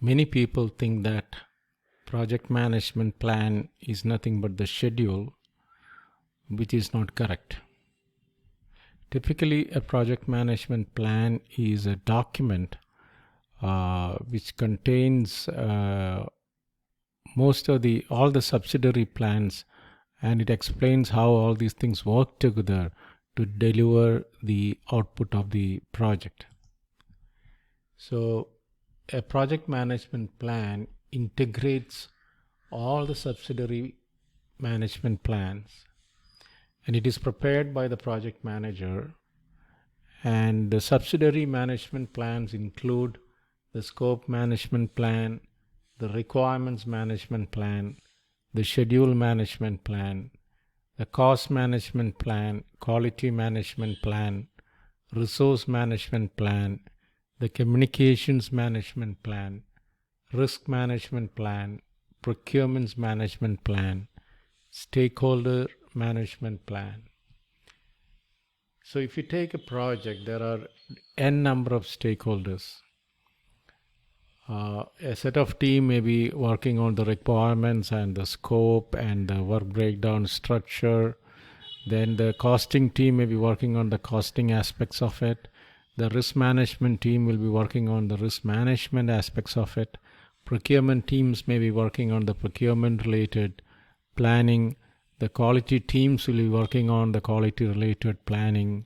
Many people think that project management plan is nothing but the schedule, which is not correct. Typically, a project management plan is a document which contains all the subsidiary plans, and it explains how all these things work together to deliver the output of the project. So a project management plan integrates all the subsidiary management plans, and it is prepared by the project manager. And the subsidiary management plans include the scope management plan, the requirements management plan, the schedule management plan, the cost management plan, quality management plan, resource management plan, the communications management plan, risk management plan, procurement management plan, stakeholder management plan. So if you take a project, there are n number of stakeholders. A set of team may be working on the requirements and the scope and the work breakdown structure. Then the costing team may be working on the costing aspects of it. The risk management team will be working on the risk management aspects of it. Procurement teams may be working on the procurement related planning. The quality teams will be working on the quality related planning.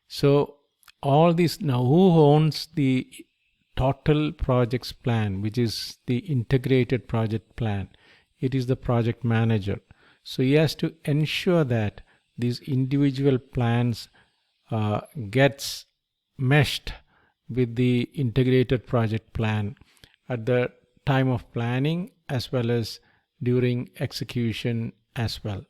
So all these, now who owns the total projects plan, which is the integrated project plan? It is the project manager. So he has to ensure that these individual plans gets meshed with the integrated project plan at the time of planning as well as during execution as well.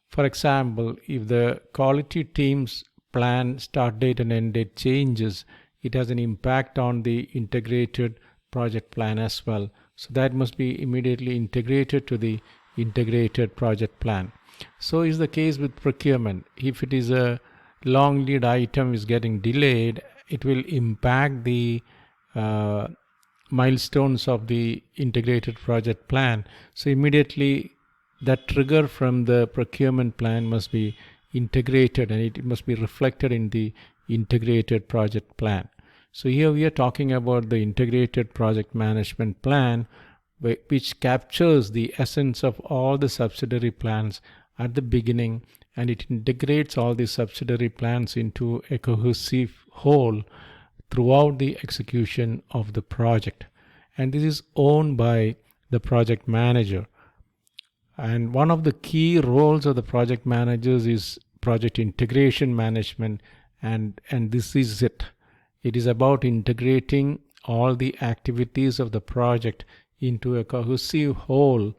For example, if the quality team's plan start date and end date changes, it has an impact on the integrated project plan as well. So that must be immediately integrated to the integrated project plan. So is the case with procurement. If it is a long lead item is getting delayed, it will impact the milestones of the integrated project plan. So immediately that trigger from the procurement plan must be integrated, and it must be reflected in the integrated project plan. So here we are talking about the integrated project management plan, which captures the essence of all the subsidiary plans at the beginning, and it integrates all the subsidiary plans into a cohesive whole throughout the execution of the project. And this is owned by the project manager. And one of the key roles of the project managers is project integration management, and this is it. It is about integrating all the activities of the project into a cohesive whole.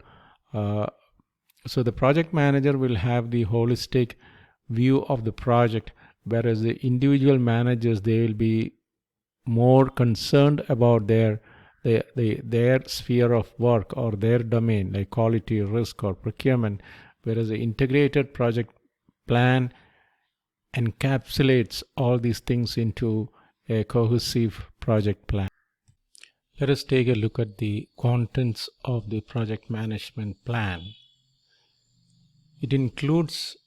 So the project manager will have the holistic view of the project, whereas the individual managers, they will be more concerned about their sphere of work or their domain, like quality, risk, or procurement, whereas the integrated project plan encapsulates all these things into a cohesive project plan. Let us take a look at the contents of the project management plan. It includes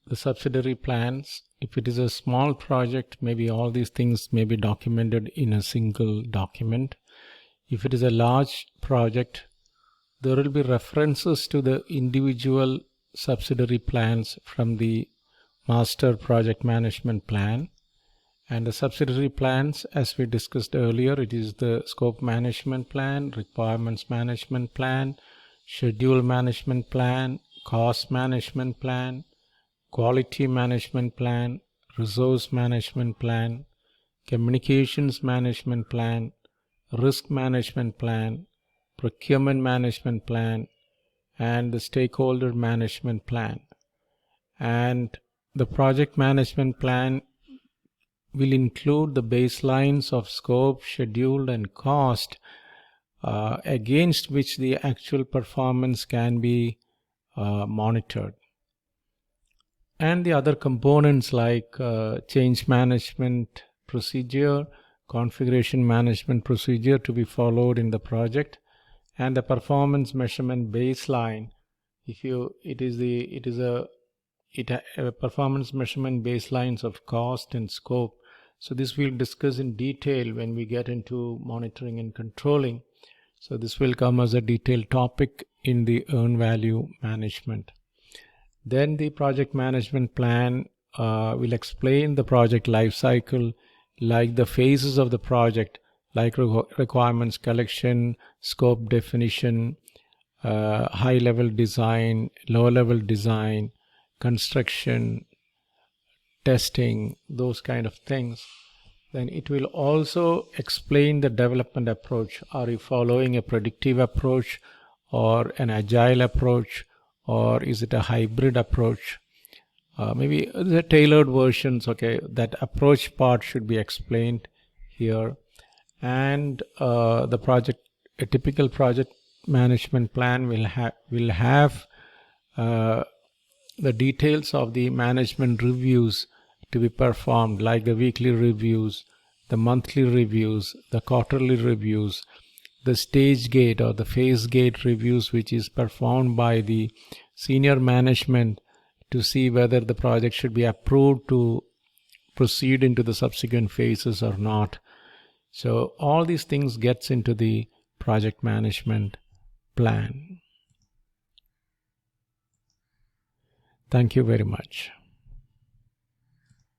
the subsidiary plans. If it is a small project, maybe all these things may be documented in a single document. If it is a large project, there will be references to the individual subsidiary plans from the master project management plan. And the subsidiary plans, as we discussed earlier, it is the scope management plan, requirements management plan, schedule management plan, cost management plan, quality management plan, resource management plan, communications management plan, risk management plan, procurement management plan, and the stakeholder management plan. And the project management plan will include the baselines of scope, schedule, and cost against which the actual performance can be monitored. And the other components like change management procedure, configuration management procedure to be followed in the project, and the performance measurement baseline. Performance measurement baselines of cost and scope. So this we'll discuss in detail when we get into monitoring and controlling. So this will come as a detailed topic in the earn value management. Then the project management plan will explain the project life cycle, like the phases of the project, like requirements collection, scope definition, high level design, low level design, construction, testing, those kind of things. Then it will also explain the development approach. Are you following a predictive approach or an agile approach, or is it a hybrid approach? Maybe the tailored versions. Okay, that approach part should be explained here. And a typical project management plan will have the details of the management reviews to be performed, like the weekly reviews, the monthly reviews, the quarterly reviews, the stage gate or the phase gate reviews, which is performed by the senior management to see whether the project should be approved to proceed into the subsequent phases or not. So all these things gets into the project management plan. Thank you very much.